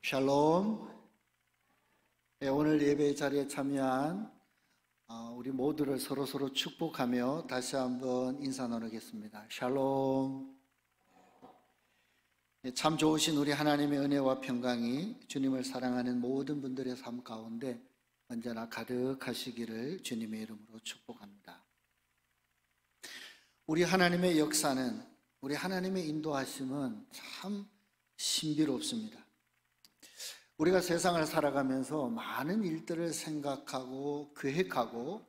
샬롬. 오늘 예배 자리에 참여한 우리 모두를 서로 축복하며 다시 한번 인사 나누겠습니다. 샬롬. 참 좋으신 우리 하나님의 은혜와 평강이 주님을 사랑하는 모든 분들의 삶 가운데 언제나 가득하시기를 주님의 이름으로 축복합니다. 우리 하나님의 역사는, 우리 하나님의 인도하심은 참 신비롭습니다. 우리가 세상을 살아가면서 많은 일들을 생각하고 계획하고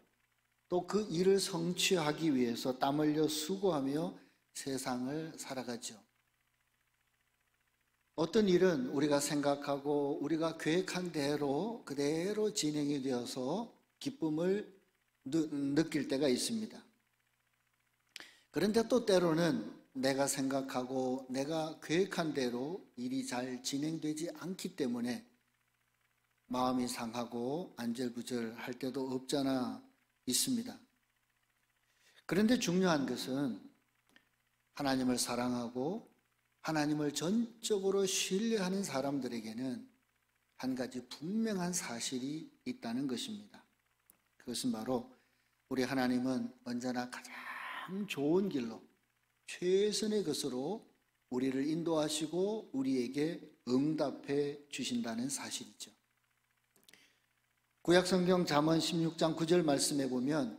또 그 일을 성취하기 위해서 땀 흘려 수고하며 세상을 살아가죠. 어떤 일은 우리가 생각하고 우리가 계획한 대로 그대로 진행이 되어서 기쁨을 느낄 때가 있습니다. 그런데 또 때로는 내가 생각하고 내가 계획한 대로 일이 잘 진행되지 않기 때문에 마음이 상하고 안절부절할 때도 없잖아 있습니다. 그런데 중요한 것은 하나님을 사랑하고 하나님을 전적으로 신뢰하는 사람들에게는 한 가지 분명한 사실이 있다는 것입니다. 그것은 바로 우리 하나님은 언제나 가장 좋은 길로 최선의 것으로 우리를 인도하시고 우리에게 응답해 주신다는 사실이죠. 구약성경 잠언 16장 9절 말씀에 보면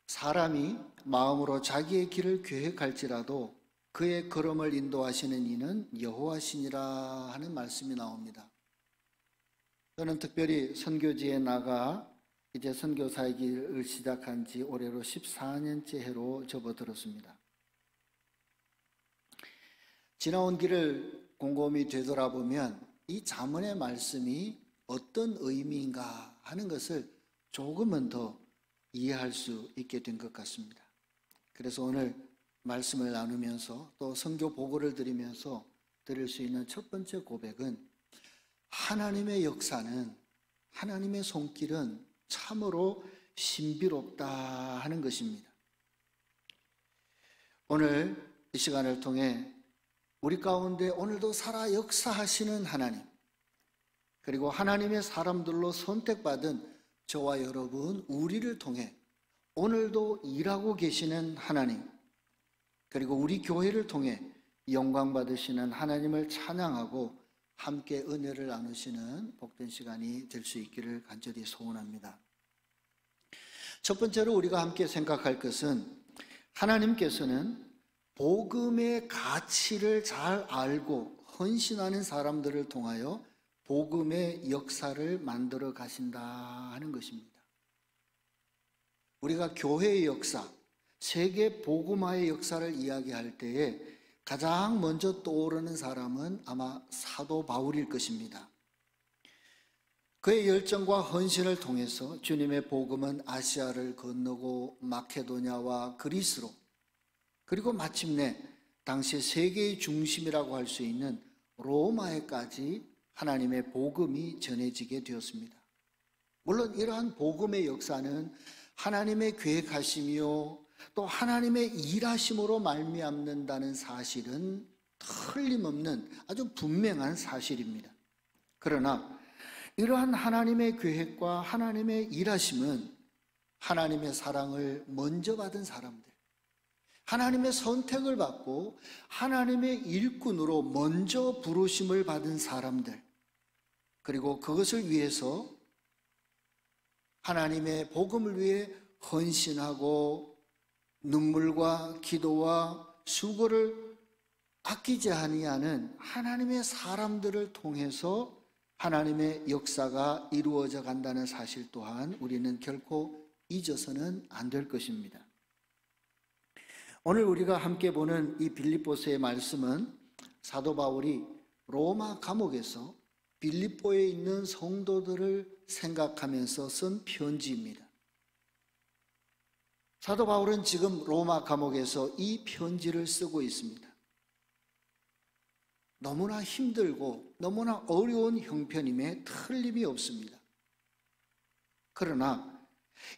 사람이 마음으로 자기의 길을 계획할지라도 그의 걸음을 인도하시는 이는 여호와시니라 하는 말씀이 나옵니다. 저는 특별히 선교지에 나가 이제 선교사의 길을 시작한 지 올해로 14년째 해로 접어들었습니다. 지나온 길을 곰곰이 되돌아보면 이 잠언의 말씀이 어떤 의미인가 하는 것을 조금은 더 이해할 수 있게 된 것 같습니다. 그래서 오늘 말씀을 나누면서 또 선교 보고를 드리면서 드릴 수 있는 첫 번째 고백은 하나님의 역사는, 하나님의 손길은 참으로 신비롭다 하는 것입니다. 오늘 이 시간을 통해 우리 가운데 오늘도 살아 역사하시는 하나님, 그리고 하나님의 사람들로 선택받은 저와 여러분, 우리를 통해 오늘도 일하고 계시는 하나님, 그리고 우리 교회를 통해 영광 받으시는 하나님을 찬양하고 함께 은혜를 나누시는 복된 시간이 될 수 있기를 간절히 소원합니다. 첫 번째로 우리가 함께 생각할 것은 하나님께서는 복음의 가치를 잘 알고 헌신하는 사람들을 통하여 복음의 역사를 만들어 가신다 하는 것입니다. 우리가 교회의 역사, 세계 복음화의 역사를 이야기할 때에 가장 먼저 떠오르는 사람은 아마 사도 바울일 것입니다. 그의 열정과 헌신을 통해서 주님의 복음은 아시아를 건너고 마케도냐와 그리스로, 그리고 마침내 당시 세계의 중심이라고 할 수 있는 로마에까지 하나님의 복음이 전해지게 되었습니다. 물론 이러한 복음의 역사는 하나님의 계획하심이요 또 하나님의 일하심으로 말미암는다는 사실은 틀림없는 아주 분명한 사실입니다. 그러나 이러한 하나님의 계획과 하나님의 일하심은 하나님의 사랑을 먼저 받은 사람들, 하나님의 선택을 받고 하나님의 일꾼으로 먼저 부르심을 받은 사람들, 그리고 그것을 위해서 하나님의 복음을 위해 헌신하고 눈물과 기도와 수고를 아끼지 아니하는 하나님의 사람들을 통해서 하나님의 역사가 이루어져 간다는 사실 또한 우리는 결코 잊어서는 안 될 것입니다. 오늘 우리가 함께 보는 이 빌립보서의 말씀은 사도 바울이 로마 감옥에서 빌립보에 있는 성도들을 생각하면서 쓴 편지입니다. 사도 바울은 지금 로마 감옥에서 이 편지를 쓰고 있습니다. 너무나 힘들고 너무나 어려운 형편임에 틀림이 없습니다. 그러나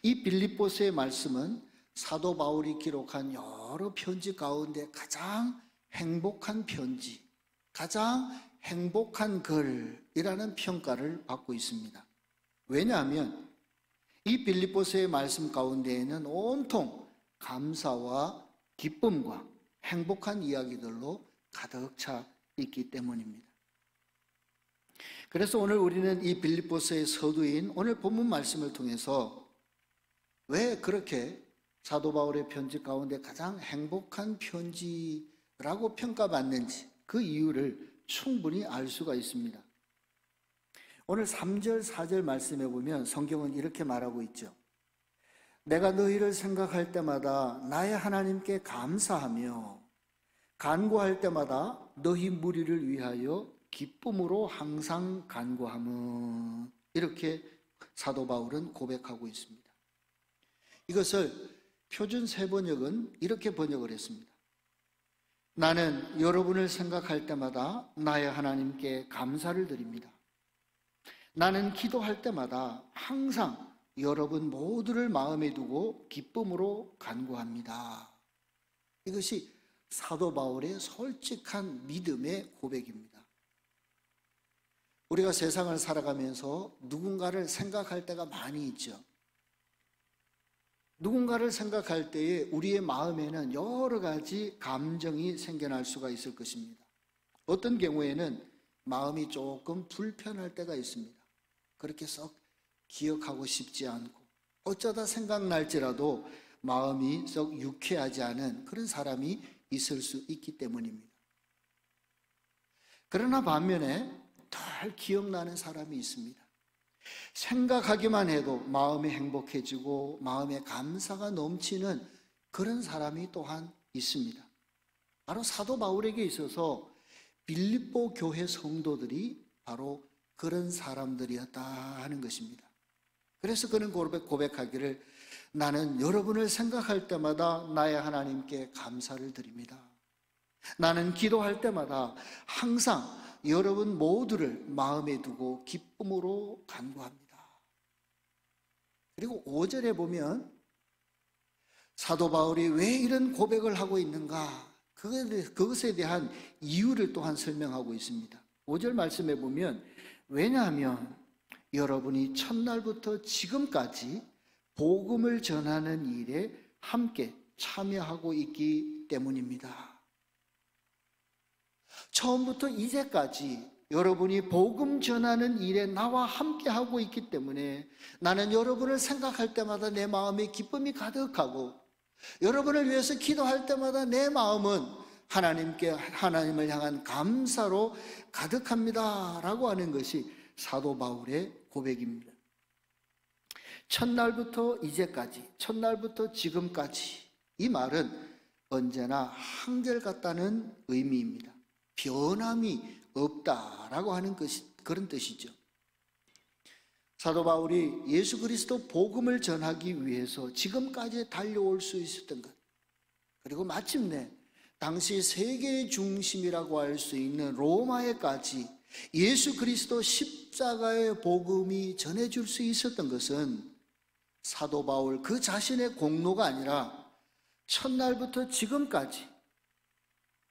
이 빌립보서의 말씀은 사도 바울이 기록한 여러 편지 가운데 가장 행복한 편지, 가장 행복한 글, 고백이라는 평가를 받고 있습니다. 왜냐하면 이 빌립보서의 말씀 가운데에는 온통 감사와 기쁨과 행복한 이야기들로 가득 차 있기 때문입니다. 그래서 오늘 우리는 이 빌립보서의 서두인 오늘 본문 말씀을 통해서 왜 그렇게 사도 바울의 편지 가운데 가장 행복한 편지라고 평가받는지 그 이유를 충분히 알 수가 있습니다. 오늘 3절, 4절 말씀에 보면 성경은 이렇게 말하고 있죠. 내가 너희를 생각할 때마다 나의 하나님께 감사하며 간구할 때마다 너희 무리를 위하여 기쁨으로 항상 간구함은, 이렇게 사도 바울은 고백하고 있습니다. 이것을 표준 세번역은 이렇게 번역을 했습니다. 나는 여러분을 생각할 때마다 나의 하나님께 감사를 드립니다. 나는 기도할 때마다 항상 여러분 모두를 마음에 두고 기쁨으로 간구합니다. 이것이 사도 바울의 솔직한 믿음의 고백입니다. 우리가 세상을 살아가면서 누군가를 생각할 때가 많이 있죠. 누군가를 생각할 때에 우리의 마음에는 여러 가지 감정이 생겨날 수가 있을 것입니다. 어떤 경우에는 마음이 조금 불편할 때가 있습니다. 그렇게 썩 기억하고 싶지 않고 어쩌다 생각날지라도 마음이 썩 유쾌하지 않은 그런 사람이 있을 수 있기 때문입니다. 그러나 반면에 덜 기억나는 사람이 있습니다. 생각하기만 해도 마음이 행복해지고 마음에 감사가 넘치는 그런 사람이 또한 있습니다. 바로 사도 바울에게 있어서 빌립보 교회 성도들이 바로 그런 사람들이었다 하는 것입니다. 그래서 그는 고백하기를 나는 여러분을 생각할 때마다 나의 하나님께 감사를 드립니다. 나는 기도할 때마다 항상 여러분 모두를 마음에 두고 기쁨으로 간구합니다. 그리고 5절에 보면 사도 바울이 왜 이런 고백을 하고 있는가, 그것에 대한 이유를 또한 설명하고 있습니다. 5절 말씀에 보면 왜냐하면 여러분이 첫날부터 지금까지 복음을 전하는 일에 함께 참여하고 있기 때문입니다. 처음부터 이제까지 여러분이 복음 전하는 일에 나와 함께 하고 있기 때문에 나는 여러분을 생각할 때마다 내 마음에 기쁨이 가득하고 여러분을 위해서 기도할 때마다 내 마음은 하나님을 향한 감사로 가득합니다 라고 하는 것이 사도 바울의 고백입니다. 첫날부터 이제까지, 첫날부터 지금까지, 이 말은 언제나 한결같다는 의미입니다. 변함이 없다라고 하는 그런 뜻이죠. 사도 바울이 예수 그리스도 복음을 전하기 위해서 지금까지 달려올 수 있었던 것, 그리고 마침내 당시 세계의 중심이라고 할 수 있는 로마에까지 예수 그리스도 십자가의 복음이 전해줄 수 있었던 것은 사도 바울 그 자신의 공로가 아니라 첫날부터 지금까지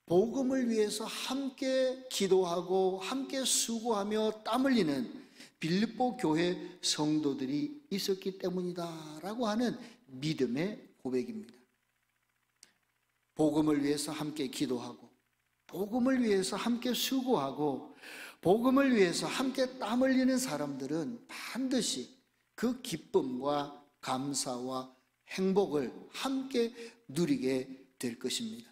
복음을 위해서 함께 기도하고 함께 수고하며 땀 흘리는 빌립보 교회 성도들이 있었기 때문이다 라고 하는 믿음의 고백입니다. 복음을 위해서 함께 기도하고 복음을 위해서 함께 수고하고 복음을 위해서 함께 땀 흘리는 사람들은 반드시 그 기쁨과 감사와 행복을 함께 누리게 될 것입니다.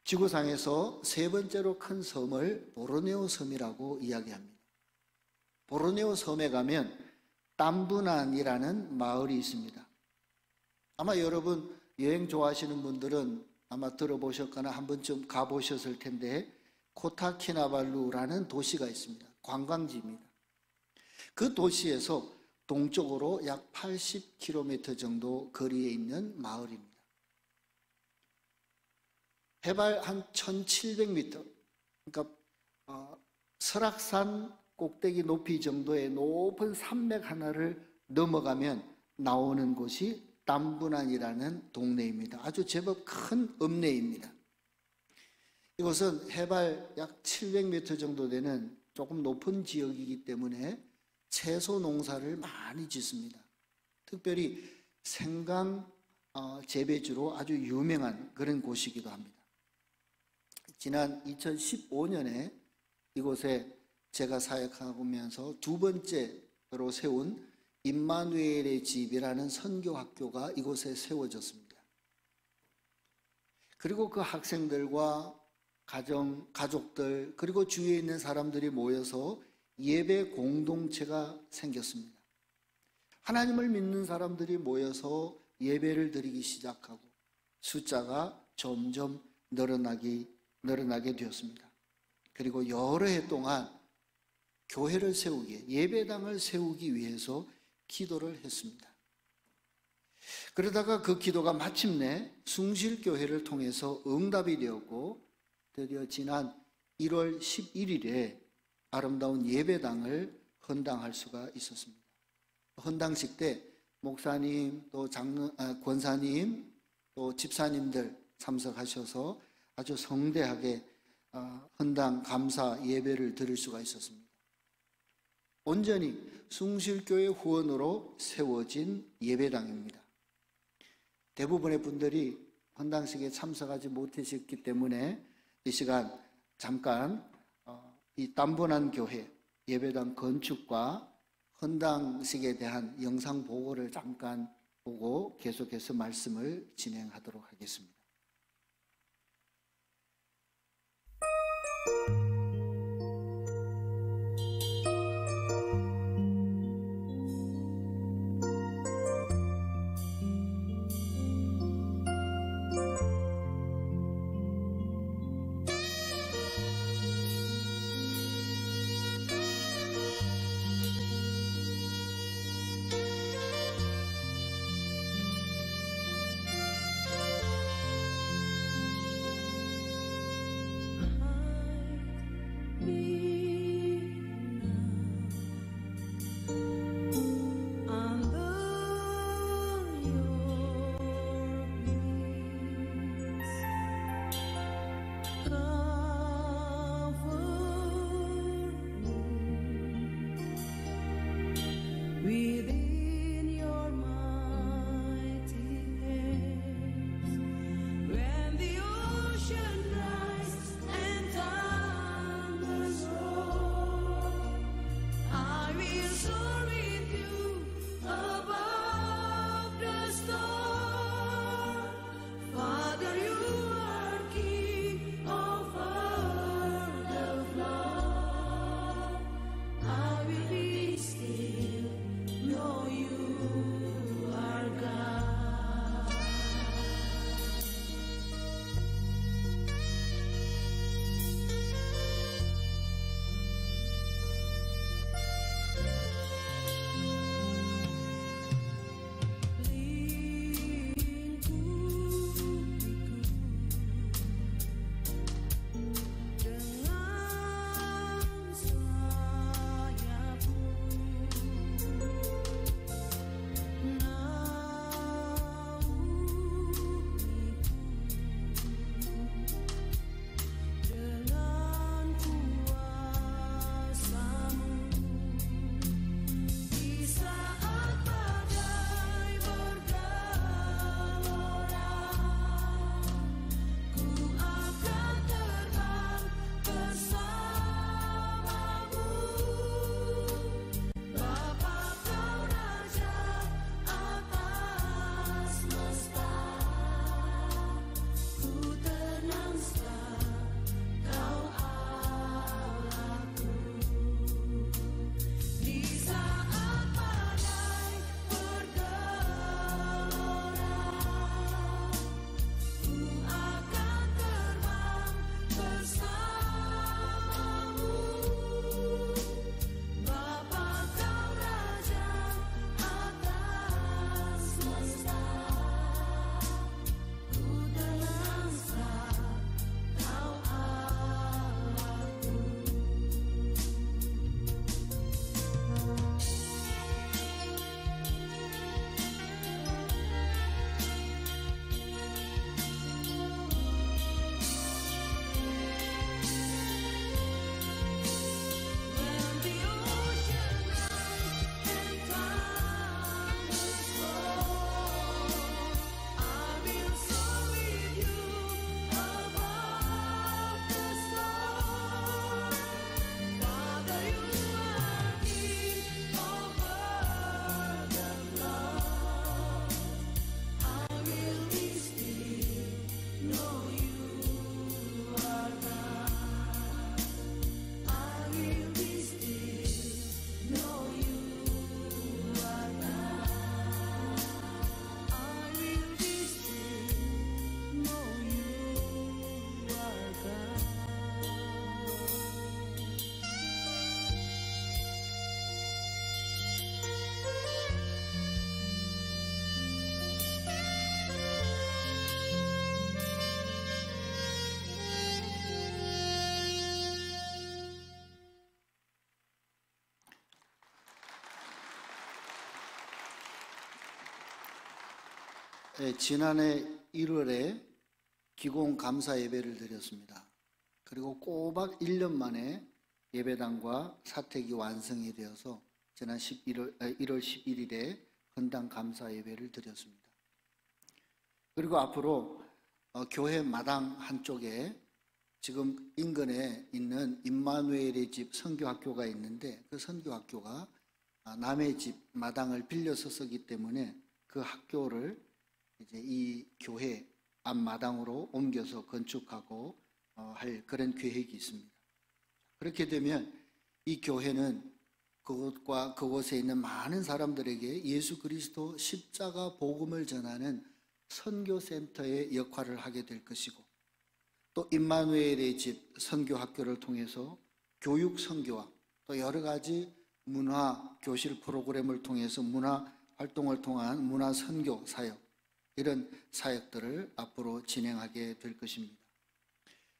지구상에서 세 번째로 큰 섬을 보르네오 섬이라고 이야기합니다. 보르네오 섬에 가면 땀부난이라는 마을이 있습니다. 아마 여러분 여행 좋아하시는 분들은 아마 들어보셨거나 한 번쯤 가보셨을 텐데 코타키나발루라는 도시가 있습니다. 관광지입니다. 그 도시에서 동쪽으로 약 80km 정도 거리에 있는 마을입니다. 해발 한 1700m, 그러니까 설악산 꼭대기 높이 정도의 높은 산맥 하나를 넘어가면 나오는 곳이 땀부난이라는 동네입니다. 아주 제법 큰 읍내입니다. 이곳은 해발 약 700m 정도 되는 조금 높은 지역이기 때문에 채소 농사를 많이 짓습니다. 특별히 생강 재배주로 아주 유명한 그런 곳이기도 합니다. 지난 2015년에 이곳에 제가 사역하면서 두 번째로 세운 임마누엘의 집이라는 선교학교가 이곳에 세워졌습니다. 그리고 그 학생들과 가족들 그리고 주위에 있는 사람들이 모여서 예배 공동체가 생겼습니다. 하나님을 믿는 사람들이 모여서 예배를 드리기 시작하고 숫자가 점점 늘어나게 되었습니다. 그리고 여러 해 동안 교회를 세우기, 예배당을 세우기 위해서 기도를 했습니다. 그러다가 그 기도가 마침내 숭실교회를 통해서 응답이 되었고 드디어 지난 1월 11일에 아름다운 예배당을 헌당할 수가 있었습니다. 헌당식 때 목사님, 또 권사님, 또 집사님들 참석하셔서 아주 성대하게 헌당 감사 예배를 드릴 수가 있었습니다. 온전히 숭실교회 후원으로 세워진 예배당입니다. 대부분의 분들이 헌당식에 참석하지 못하셨기 때문에 이 시간 잠깐 이 땀분한 교회 예배당 건축과 헌당식에 대한 영상 보고를 잠깐 보고 계속해서 말씀을 진행하도록 하겠습니다. When the ocean cries and thunders 지난해 1월에 기공 감사 예배를 드렸습니다. 그리고 꼬박 1년 만에 예배당과 사택이 완성이 되어서 지난 1월 11일에 헌당 감사 예배를 드렸습니다. 그리고 앞으로 교회 마당 한쪽에 지금 인근에 있는 임마누엘의 집 선교학교가 있는데, 그 선교학교가 남의 집 마당을 빌려서 쓰기 때문에 그 학교를 이제 이 교회 앞마당으로 옮겨서 건축하고 할 그런 계획이 있습니다. 그렇게 되면 이 교회는 그곳과 그곳에 있는 많은 사람들에게 예수 그리스도 십자가 복음을 전하는 선교센터의 역할을 하게 될 것이고, 또 임마누엘의 집 선교학교를 통해서 교육 선교와 또 여러 가지 문화 교실 프로그램을 통해서 문화 활동을 통한 문화 선교 사역, 이런 사역들을 앞으로 진행하게 될 것입니다.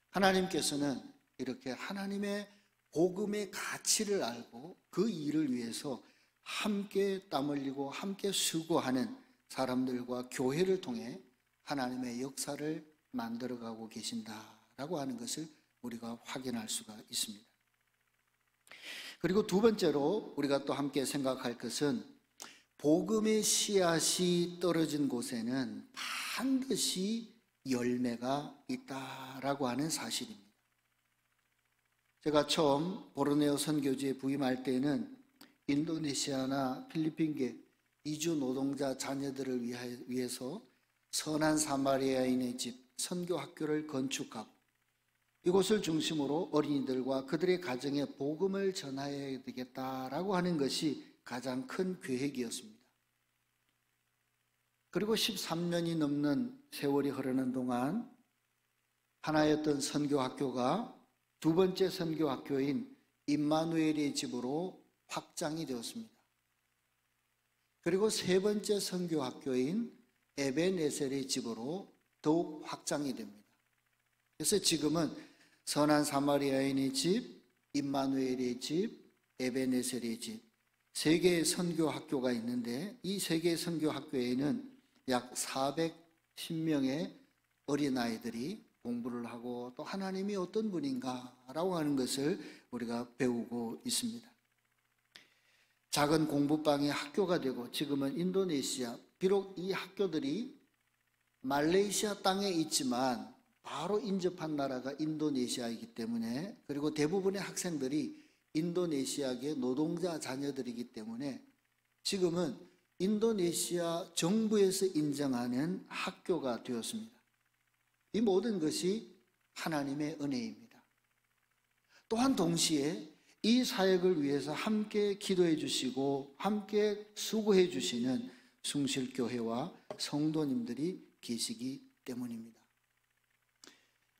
하나님께서는 이렇게 하나님의 복음의 가치를 알고 그 일을 위해서 함께 땀 흘리고 함께 수고하는 사람들과 교회를 통해 하나님의 역사를 만들어가고 계신다라고 하는 것을 우리가 확인할 수가 있습니다. 그리고 두 번째로 우리가 또 함께 생각할 것은, 복음의 씨앗이 떨어진 곳에는 반드시 열매가 있다라고 하는 사실입니다. 제가 처음 보르네오 선교지에 부임할 때는 인도네시아나 필리핀계 이주 노동자 자녀들을 위해서 선한 사마리아인의 집 선교학교를 건축하고 이곳을 중심으로 어린이들과 그들의 가정에 복음을 전해야 되겠다라고 하는 것이 가장 큰 계획이었습니다. 그리고 13년이 넘는 세월이 흐르는 동안 하나였던 선교학교가 두 번째 선교학교인 임마누엘의 집으로 확장이 되었습니다. 그리고 세 번째 선교학교인 에벤에셀의 집으로 더욱 확장이 됩니다. 그래서 지금은 선한 사마리아인의 집, 임마누엘의 집, 에벤에셀의 집, 세 개의 선교학교가 있는데, 이 세 개의 선교학교에는 약 410명의 어린아이들이 공부를 하고 또 하나님이 어떤 분인가라고 하는 것을 우리가 배우고 있습니다. 작은 공부방이 학교가 되고, 지금은 인도네시아, 비록 이 학교들이 말레이시아 땅에 있지만 바로 인접한 나라가 인도네시아이기 때문에, 그리고 대부분의 학생들이 인도네시아계 노동자 자녀들이기 때문에 지금은 인도네시아 정부에서 인정하는 학교가 되었습니다. 이 모든 것이 하나님의 은혜입니다. 또한 동시에 이 사역을 위해서 함께 기도해 주시고 함께 수고해 주시는 숭실교회와 성도님들이 계시기 때문입니다.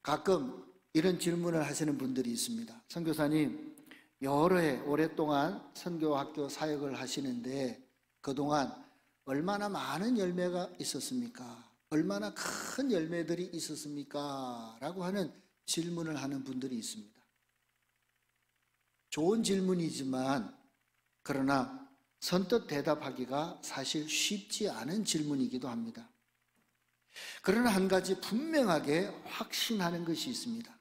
가끔 이런 질문을 하시는 분들이 있습니다. 선교사님, 여러 해 오랫동안 선교학교 사역을 하시는데 그동안 얼마나 많은 열매가 있었습니까? 얼마나 큰 열매들이 있었습니까? 라고 하는 질문을 하는 분들이 있습니다. 좋은 질문이지만 그러나 선뜻 대답하기가 사실 쉽지 않은 질문이기도 합니다. 그러나 한 가지 분명하게 확신하는 것이 있습니다.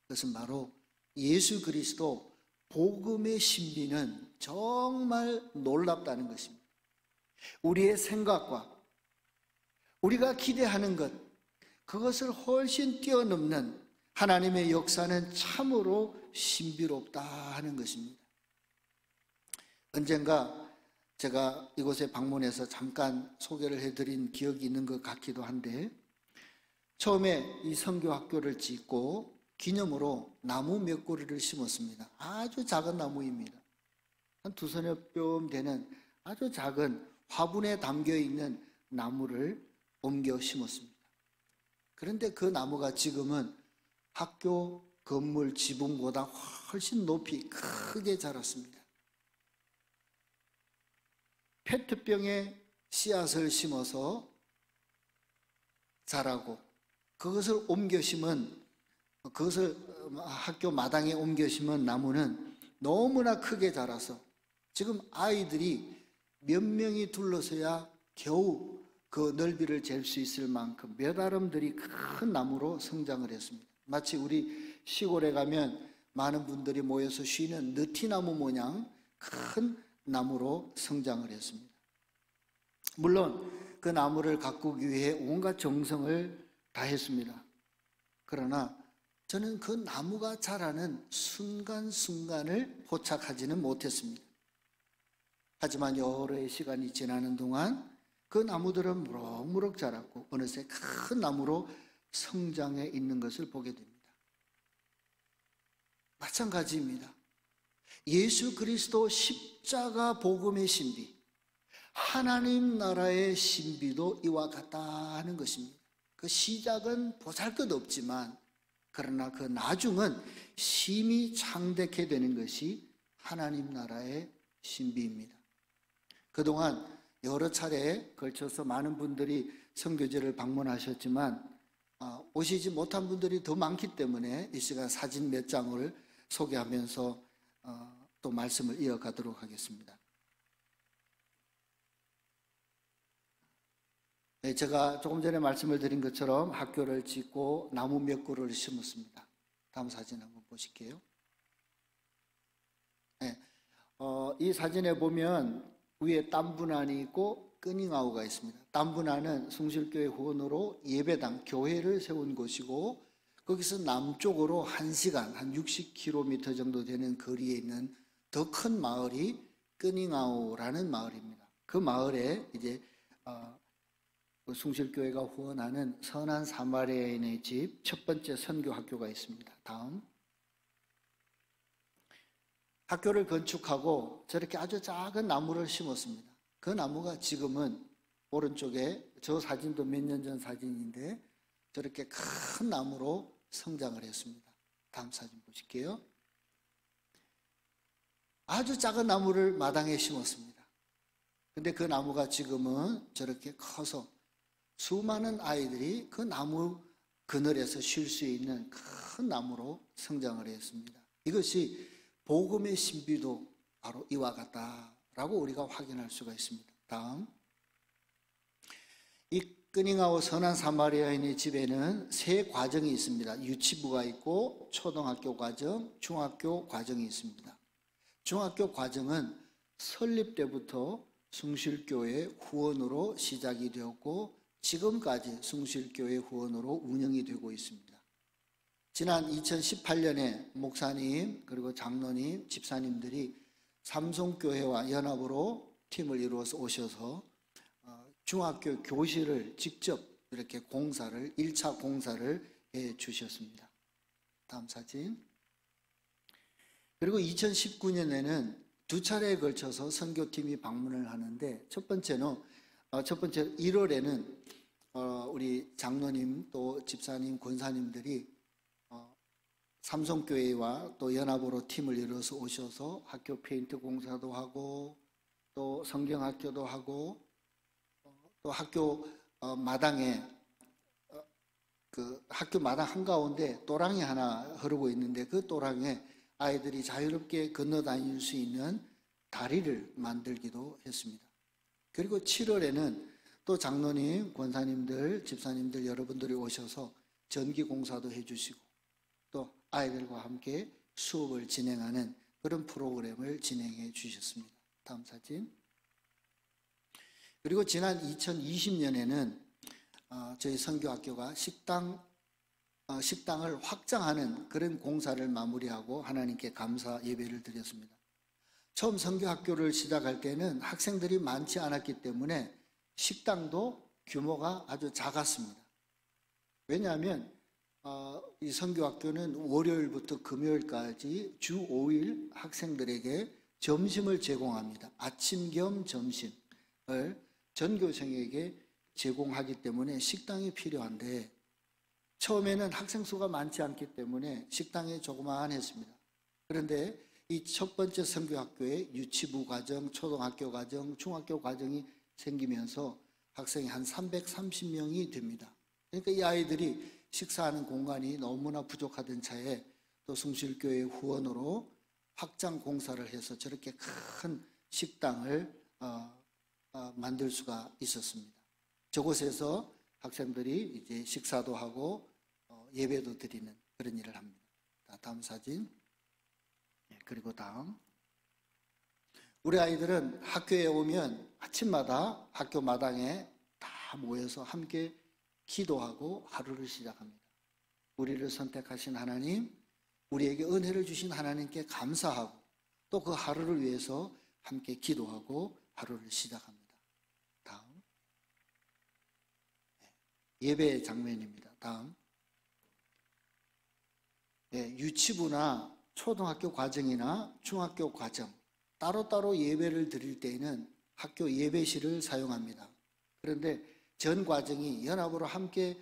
그것은 바로 예수 그리스도 복음의 신비는 정말 놀랍다는 것입니다. 우리의 생각과 우리가 기대하는 것, 그것을 훨씬 뛰어넘는 하나님의 역사는 참으로 신비롭다 하는 것입니다. 언젠가 제가 이곳에 방문해서 잠깐 소개를 해드린 기억이 있는 것 같기도 한데, 처음에 이 선교학교를 짓고 기념으로 나무 몇 그루를 심었습니다. 아주 작은 나무입니다. 한 두 손에 뼘 되는 아주 작은 화분에 담겨있는 나무를 옮겨 심었습니다. 그런데 그 나무가 지금은 학교 건물 지붕보다 훨씬 높이 크게 자랐습니다. 페트병에 씨앗을 심어서 자라고 그것을 학교 마당에 옮겨 심은 나무는 너무나 크게 자라서 지금 아이들이 몇 명이 둘러서야 겨우 그 넓이를 잴 수 있을 만큼 몇 아름들이 큰 나무로 성장을 했습니다. 마치 우리 시골에 가면 많은 분들이 모여서 쉬는 느티나무 모양 큰 나무로 성장을 했습니다. 물론 그 나무를 가꾸기 위해 온갖 정성을 다했습니다. 그러나 저는 그 나무가 자라는 순간순간을 포착하지는 못했습니다. 하지만 여러의 시간이 지나는 동안 그 나무들은 무럭무럭 자랐고 어느새 큰 나무로 성장해 있는 것을 보게 됩니다. 마찬가지입니다. 예수 그리스도 십자가 복음의 신비, 하나님 나라의 신비도 이와 같다는 것입니다. 그 시작은 보잘것없지만 그러나 그 나중은 심히 창대케 되는 것이 하나님 나라의 신비입니다. 그동안 여러 차례에 걸쳐서 많은 분들이 선교지를 방문하셨지만 오시지 못한 분들이 더 많기 때문에 이 시간 사진 몇 장을 소개하면서 또 말씀을 이어가도록 하겠습니다. 네, 제가 조금 전에 말씀을 드린 것처럼 학교를 짓고 나무 몇 그루를 심었습니다. 다음 사진 한번 보실게요. 네, 이 사진에 보면 위에 땀분안이 있고 끄닝아우가 있습니다. 땀분안은 숭실교회 후원으로 예배당, 교회를 세운 곳이고 거기서 남쪽으로 1시간, 한 60km 정도 되는 거리에 있는 더 큰 마을이 끄닝아우라는 마을입니다. 그 마을에 이제 숭실교회가 후원하는 선한 사마리아인의 집 첫 번째 선교학교가 있습니다. 다음. 학교를 건축하고 저렇게 아주 작은 나무를 심었습니다. 그 나무가 지금은 오른쪽에 저 사진도 몇 년 전 사진인데 저렇게 큰 나무로 성장을 했습니다. 다음 사진 보실게요. 아주 작은 나무를 마당에 심었습니다. 근데 그 나무가 지금은 저렇게 커서 수많은 아이들이 그 나무 그늘에서 쉴 수 있는 큰 나무로 성장을 했습니다. 이것이 복음의 신비도 바로 이와 같다라고 우리가 확인할 수가 있습니다. 다음. 이 끄닝아우 선한 사마리아인의 집에는 3과정이 있습니다. 유치부가 있고 초등학교 과정, 중학교 과정이 있습니다. 중학교 과정은 설립 때부터 숭실교회 후원으로 시작이 되었고 지금까지 숭실교회 후원으로 운영이 되고 있습니다. 지난 2018년에 목사님 그리고 장로님, 집사님들이 삼성교회와 연합으로 팀을 이루어서 오셔서 중학교 교실을 직접 이렇게 공사를 1차 공사를 해 주셨습니다. 다음 사진. 그리고 2019년에는 2차례에 걸쳐서 선교팀이 방문을 하는데 첫 번째 1월에는 우리 장로님 또 집사님, 권사님들이 삼성교회와 또 연합으로 팀을 이뤄서 오셔서 학교 페인트 공사도 하고 또 성경학교도 하고 또 학교 마당에 그 학교 마당 한가운데 또랑이 하나 흐르고 있는데 그 또랑에 아이들이 자유롭게 건너다닐 수 있는 다리를 만들기도 했습니다. 그리고 7월에는 또 장로님, 권사님들, 집사님들 여러분들이 오셔서 전기 공사도 해주시고 또 아이들과 함께 수업을 진행하는 그런 프로그램을 진행해 주셨습니다. 다음 사진. 그리고 지난 2020년에는 저희 선교학교가 식당을 확장하는 그런 공사를 마무리하고 하나님께 감사 예배를 드렸습니다. 처음 선교학교를 시작할 때는 학생들이 많지 않았기 때문에 식당도 규모가 아주 작았습니다. 왜냐하면 이 선교학교는 월요일부터 금요일까지 주 5일 학생들에게 점심을 제공합니다. 아침 겸 점심을 전교생에게 제공하기 때문에 식당이 필요한데 처음에는 학생 수가 많지 않기 때문에 식당이 조그마했습니다. 그런데 이 첫 번째 선교학교에 유치부 과정, 초등학교 과정, 중학교 과정이 생기면서 학생이 한 330명이 됩니다. 그러니까 이 아이들이 식사하는 공간이 너무나 부족하던 차에 또 숭실교회 후원으로 확장 공사를 해서 저렇게 큰 식당을 만들 수가 있었습니다. 저곳에서 학생들이 이제 식사도 하고 예배도 드리는 그런 일을 합니다. 다음 사진. 그리고 다음. 우리 아이들은 학교에 오면 아침마다 학교 마당에 다 모여서 함께 기도하고 하루를 시작합니다. 우리를 선택하신 하나님, 우리에게 은혜를 주신 하나님께 감사하고 또 그 하루를 위해서 함께 기도하고 하루를 시작합니다. 다음. 예배 장면입니다. 다음. 유치부나 초등학교 과정이나 중학교 과정 따로따로 예배를 드릴 때에는 학교 예배실을 사용합니다. 그런데 전 과정이 연합으로 함께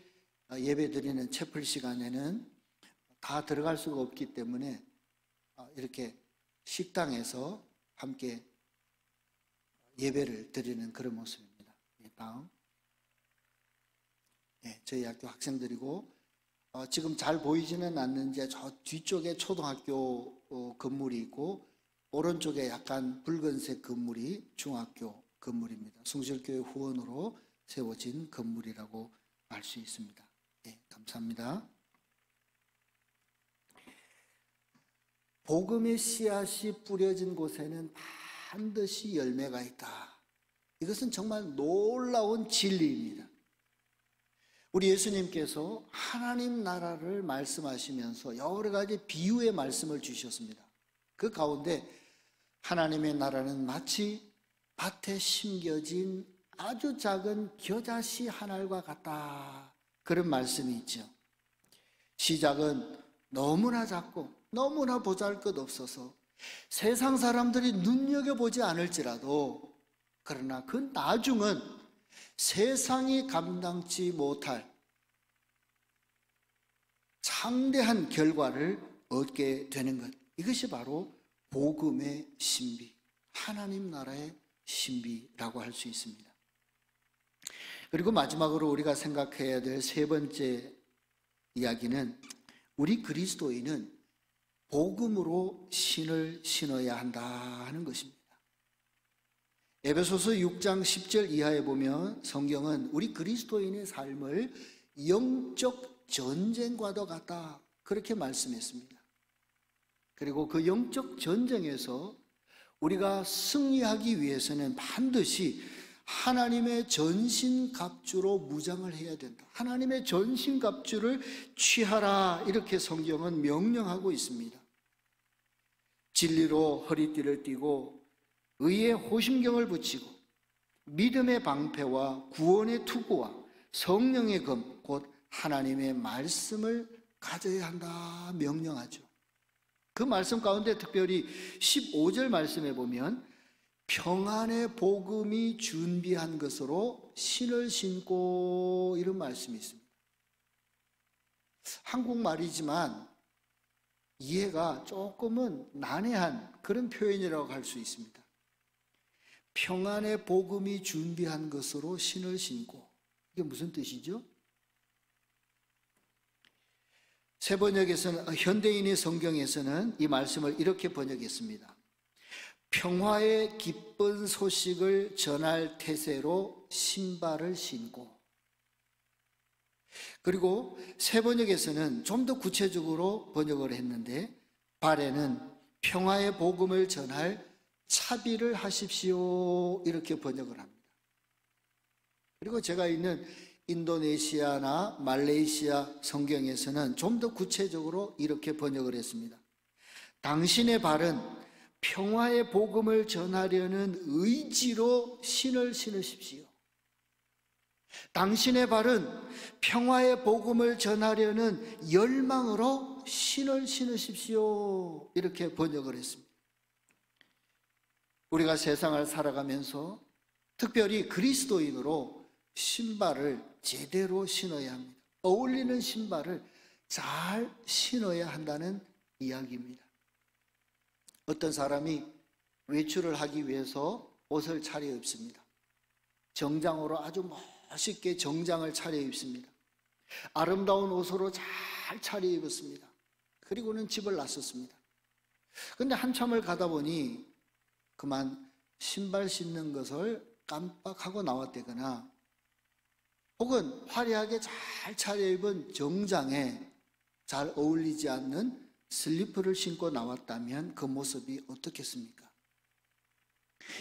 예배 드리는 채플 시간에는 다 들어갈 수가 없기 때문에 이렇게 식당에서 함께 예배를 드리는 그런 모습입니다. 다음. 저희 학교 학생들이고 지금 잘 보이지는 않는지 저 뒤쪽에 초등학교 건물이 있고 오른쪽에 약간 붉은색 건물이 중학교 건물입니다. 숭실교회 후원으로 세워진 건물이라고 알 수 있습니다. 감사합니다. 복음의 씨앗이 뿌려진 곳에는 반드시 열매가 있다. 이것은 정말 놀라운 진리입니다. 우리 예수님께서 하나님 나라를 말씀하시면서 여러 가지 비유의 말씀을 주셨습니다. 그 가운데 하나님의 나라는 마치 밭에 심겨진 아주 작은 겨자씨 한 알과 같다. 그런 말씀이 있죠. 시작은 너무나 작고 너무나 보잘것없어서 세상 사람들이 눈여겨보지 않을지라도 그러나 그 나중은 세상이 감당치 못할 창대한 결과를 얻게 되는 것. 이것이 바로 복음의 신비, 하나님 나라의 신비라고 할 수 있습니다. 그리고 마지막으로 우리가 생각해야 될 세 번째 이야기는 우리 그리스도인은 복음으로 신을 신어야 한다는 것입니다. 에베소서 6장 10절 이하에 보면 성경은 우리 그리스도인의 삶을 영적 전쟁과도 같다 그렇게 말씀했습니다. 그리고 그 영적 전쟁에서 우리가 승리하기 위해서는 반드시 하나님의 전신갑주로 무장을 해야 된다. 하나님의 전신갑주를 취하라 이렇게 성경은 명령하고 있습니다. 진리로 허리띠를 띠고 의의 호심경을 붙이고 믿음의 방패와 구원의 투구와 성령의 검 곧 하나님의 말씀을 가져야 한다 명령하죠. 그 말씀 가운데 특별히 15절 말씀에 보면 평안의 복음이 준비한 것으로 신을 신고 이런 말씀이 있습니다. 한국말이지만 이해가 조금은 난해한 그런 표현이라고 할 수 있습니다. 평안의 복음이 준비한 것으로 신을 신고 이게 무슨 뜻이죠? 새 번역에서는 현대인의 성경에서는 이 말씀을 이렇게 번역했습니다. 평화의 기쁜 소식을 전할 태세로 신발을 신고 그리고 새 번역에서는 좀 더 구체적으로 번역을 했는데 발에는 평화의 복음을 전할 차비를 하십시오 이렇게 번역을 합니다. 그리고 제가 있는 인도네시아나 말레이시아 성경에서는 좀 더 구체적으로 이렇게 번역을 했습니다. 당신의 발은 평화의 복음을 전하려는 의지로 신을 신으십시오. 당신의 발은 평화의 복음을 전하려는 열망으로 신을 신으십시오. 이렇게 번역을 했습니다. 우리가 세상을 살아가면서 특별히 그리스도인으로 신발을 제대로 신어야 합니다. 어울리는 신발을 잘 신어야 한다는 이야기입니다. 어떤 사람이 외출을 하기 위해서 옷을 차려입습니다. 정장으로 아주 멋있게 정장을 차려입습니다. 아름다운 옷으로 잘 차려입었습니다. 그리고는 집을 나섰습니다. 그런데 한참을 가다 보니 그만 신발 신는 것을 깜빡하고 나왔다거나 혹은 화려하게 잘 차려입은 정장에 잘 어울리지 않는 슬리퍼를 신고 나왔다면 그 모습이 어떻겠습니까?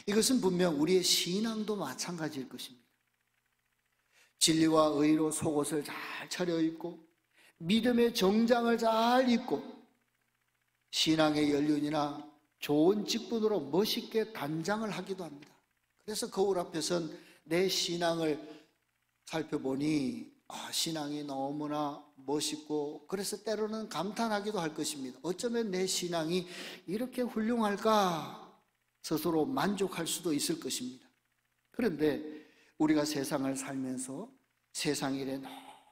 이것은 분명 우리의 신앙도 마찬가지일 것입니다. 진리와 의로 속옷을 잘 차려입고 믿음의 정장을 잘 입고 신앙의 연륜이나 좋은 직분으로 멋있게 단장을 하기도 합니다. 그래서 거울 앞에선 내 신앙을 살펴보니 신앙이 너무나 멋있고 그래서 때로는 감탄하기도 할 것입니다. 어쩌면 내 신앙이 이렇게 훌륭할까 스스로 만족할 수도 있을 것입니다. 그런데 우리가 세상을 살면서 세상 일에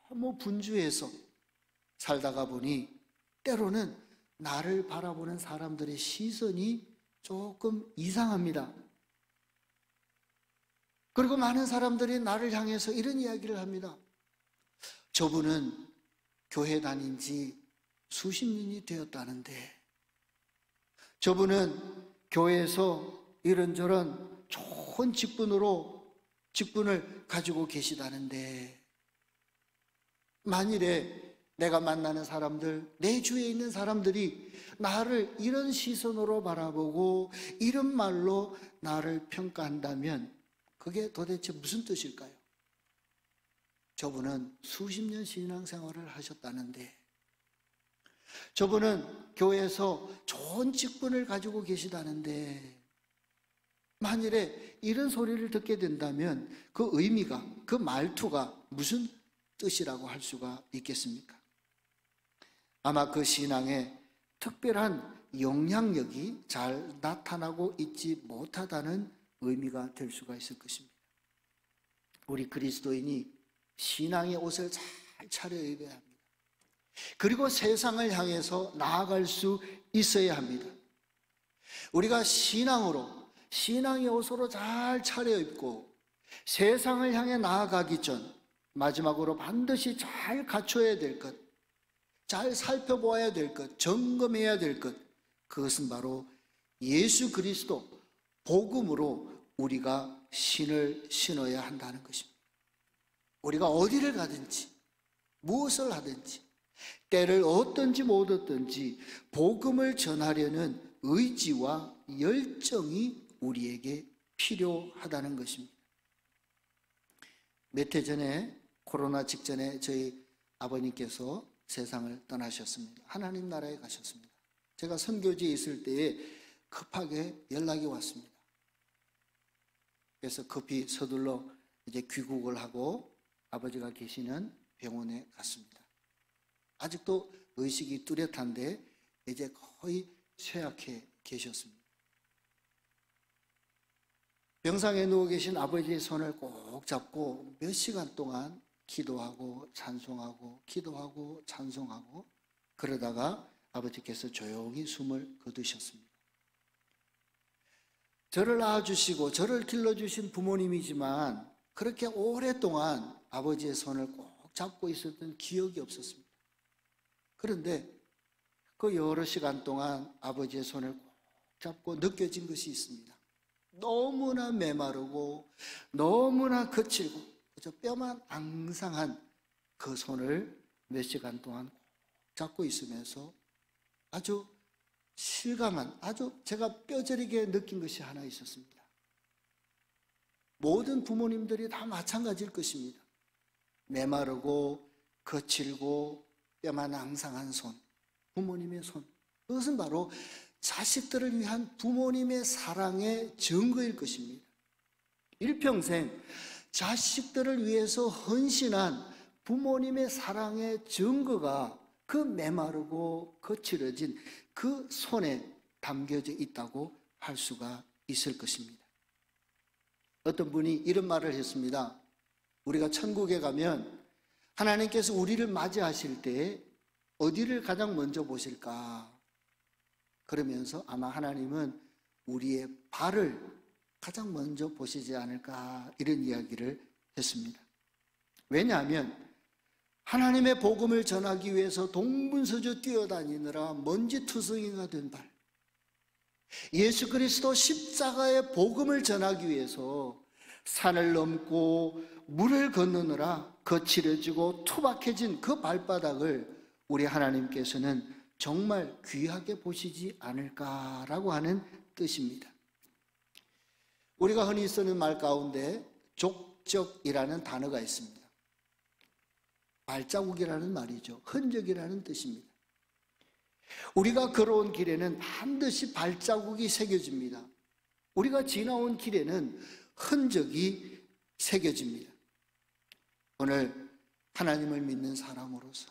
너무 분주해서 살다가 보니 때로는 나를 바라보는 사람들의 시선이 조금 이상합니다. 그리고 많은 사람들이 나를 향해서 이런 이야기를 합니다. 저분은 교회 다닌 지 수십 년이 되었다는데, 저분은 교회에서 이런저런 좋은 직분을 가지고 계시다는데, 만일에 내가 만나는 사람들, 내 주위에 있는 사람들이 나를 이런 시선으로 바라보고 이런 말로 나를 평가한다면 그게 도대체 무슨 뜻일까요? 저분은 수십 년 신앙생활을 하셨다는데, 저분은 교회에서 좋은 직분을 가지고 계시다는데, 만일에 이런 소리를 듣게 된다면 그 의미가, 그 말투가 무슨 뜻이라고 할 수가 있겠습니까? 아마 그 신앙에 특별한 영향력이 잘 나타나고 있지 못하다는 의미가 될 수가 있을 것입니다. 우리 그리스도인이 신앙의 옷을 잘 차려입어야 합니다. 그리고 세상을 향해서 나아갈 수 있어야 합니다. 우리가 신앙의 옷으로 잘 차려입고 세상을 향해 나아가기 전 마지막으로 반드시 잘 갖춰야 될 것, 잘 살펴보아야 될 것, 점검해야 될 것, 그것은 바로 예수 그리스도 복음으로 우리가 신을 신어야 한다는 것입니다. 우리가 어디를 가든지 무엇을 하든지 때를 얻든지 못 얻든지 복음을 전하려는 의지와 열정이 우리에게 필요하다는 것입니다. 몇 해 전에 코로나 직전에 저희 아버님께서 세상을 떠나셨습니다. 하나님 나라에 가셨습니다. 제가 선교지에 있을 때에 급하게 연락이 왔습니다. 그래서 급히 서둘러 이제 귀국을 하고 아버지가 계시는 병원에 갔습니다. 아직도 의식이 뚜렷한데 이제 거의 쇠약해 계셨습니다. 병상에 누워 계신 아버지의 손을 꼭 잡고 몇 시간 동안 기도하고 찬송하고 기도하고 찬송하고 그러다가 아버지께서 조용히 숨을 거두셨습니다. 저를 낳아주시고 저를 길러주신 부모님이지만 그렇게 오랫동안 아버지의 손을 꼭 잡고 있었던 기억이 없었습니다. 그런데 그 여러 시간 동안 아버지의 손을 꼭 잡고 느껴진 것이 있습니다. 너무나 메마르고 너무나 거칠고 그저 뼈만 앙상한 그 손을 몇 시간 동안 꼭 잡고 있으면서 아주 실감한, 아주 제가 뼈저리게 느낀 것이 하나 있었습니다. 모든 부모님들이 다 마찬가지일 것입니다. 메마르고 거칠고 뼈만 앙상한 손, 부모님의 손, 그것은 바로 자식들을 위한 부모님의 사랑의 증거일 것입니다. 일평생 자식들을 위해서 헌신한 부모님의 사랑의 증거가 그 메마르고 거칠어진 그 손에 담겨져 있다고 할 수가 있을 것입니다. 어떤 분이 이런 말을 했습니다. 우리가 천국에 가면 하나님께서 우리를 맞이하실 때 어디를 가장 먼저 보실까? 그러면서 아마 하나님은 우리의 발을 가장 먼저 보시지 않을까, 이런 이야기를 했습니다. 왜냐하면 하나님의 복음을 전하기 위해서 동분서주 뛰어다니느라 먼지투성이가 된 발, 예수 그리스도 십자가의 복음을 전하기 위해서 산을 넘고 물을 건너느라 거칠어지고 투박해진 그 발바닥을 우리 하나님께서는 정말 귀하게 보시지 않을까라고 하는 뜻입니다. 우리가 흔히 쓰는 말 가운데 족적이라는 단어가 있습니다. 발자국이라는 말이죠. 흔적이라는 뜻입니다. 우리가 걸어온 길에는 반드시 발자국이 새겨집니다. 우리가 지나온 길에는 흔적이 새겨집니다. 오늘 하나님을 믿는 사람으로서,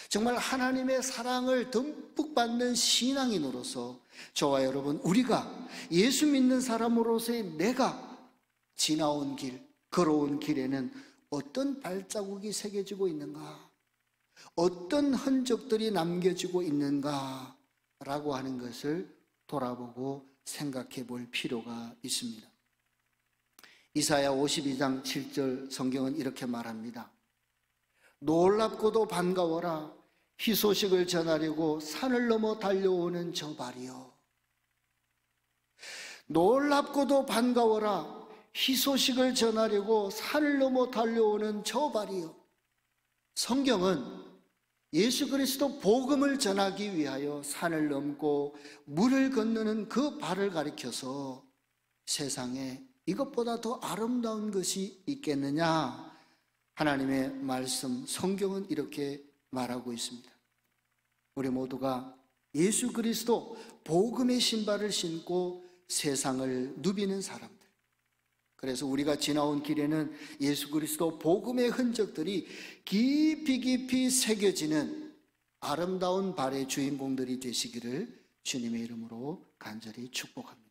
정말 하나님의 사랑을 듬뿍 받는 신앙인으로서 저와 여러분, 우리가 예수 믿는 사람으로서의 내가 지나온 길, 걸어온 길에는 어떤 발자국이 새겨지고 있는가, 어떤 흔적들이 남겨지고 있는가 라고 하는 것을 돌아보고 생각해 볼 필요가 있습니다. 이사야 52장 7절 성경은 이렇게 말합니다. 놀랍고도 반가워라. 희소식을 전하려고 산을 넘어 달려오는 저 발이여. 놀랍고도 반가워라. 희소식을 전하려고 산을 넘어 달려오는 저 발이여. 성경은 예수 그리스도 복음을 전하기 위하여 산을 넘고 물을 건너는 그 발을 가리켜서 세상에 이것보다 더 아름다운 것이 있겠느냐? 하나님의 말씀, 성경은 이렇게 말하고 있습니다. 우리 모두가 예수 그리스도 복음의 신발을 신고 세상을 누비는 사람들, 그래서 우리가 지나온 길에는 예수 그리스도 복음의 흔적들이 깊이 새겨지는 아름다운 발의 주인공들이 되시기를 주님의 이름으로 간절히 축복합니다.